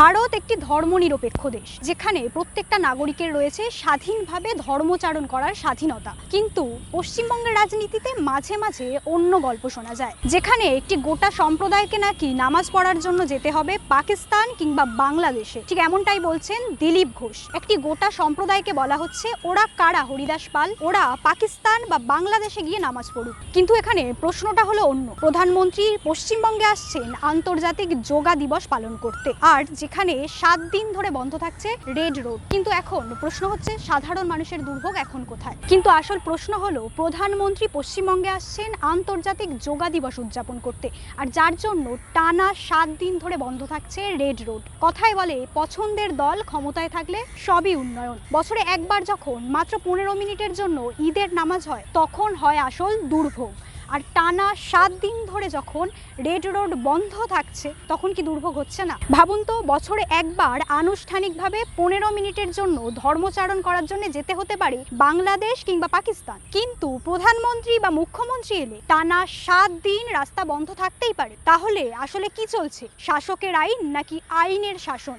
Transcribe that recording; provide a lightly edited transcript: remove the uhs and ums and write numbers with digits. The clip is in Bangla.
ভারত একটি ধর্মনিরপেক্ষ দেশ, যেখানে প্রত্যেকটা নাগরিকের রয়েছে স্বাধীনভাবে ধর্মচারণ করার স্বাধীনতা। কিন্তু পশ্চিমবঙ্গের রাজনীতিতে মাঝে মাঝে অন্য গল্প শোনা যায়, যেখানে একটি গোটা সম্প্রদায়কে নাকি নামাজ পড়ার জন্য যেতে হবে পাকিস্তান কিংবা বাংলাদেশে। ঠিক এমনটাই বলছেন দিলীপ ঘোষ। একটি গোটা সম্প্রদায়কে বলা হচ্ছে ওরা কারা হরিদাস পাল, ওরা পাকিস্তান বা বাংলাদেশে গিয়ে নামাজ পড়ুক। কিন্তু এখানে প্রশ্নটা হলো অন্য। প্রধানমন্ত্রী পশ্চিমবঙ্গে আসছেন আন্তর্জাতিক যোগা দিবস পালন করতে, আর যেখানে 7 দিন ধরে বন্ধ থাকছে রেড রোড। কিন্তু এখন প্রশ্ন হচ্ছে সাধারণ মানুষের দুর্ভোগ এখন কোথায়? কিন্তু আসল প্রশ্ন হলো প্রধানমন্ত্রী পশ্চিমবঙ্গে আসছেন আন্তর্জাতিক যোগা দিবস উদযাপন করতে, আর যার জন্য টানা 7 দিন ধরে বন্ধ থাকছে রেড রোড। কথায় বলে পছন্দের দল ক্ষমতায় থাকলে সবই উন্নয়ন। বছরে একবার যখন মাত্র 15 মিনিটের জন্য ঈদের নামাজ হয়, তখন হয় আসল দুর্ভোগ। আর টানা 7 দিন ধরে যখন রেড রোড বন্ধ থাকছে, তখন কি দুর্ভোগ হচ্ছে না? ভাবুন তো, বছরে একবার আনুষ্ঠানিকভাবে 15 মিনিটের জন্য ধর্মচারণ করার জন্য যেতে হতে পারে বাংলাদেশ কিংবা পাকিস্তান, কিন্তু প্রধানমন্ত্রী বা মুখ্যমন্ত্রী এলে টানা 7 দিন রাস্তা বন্ধ থাকতেই পারে। তাহলে আসলে কি চলছে? শাসকের আইন নাকি আইনের শাসন?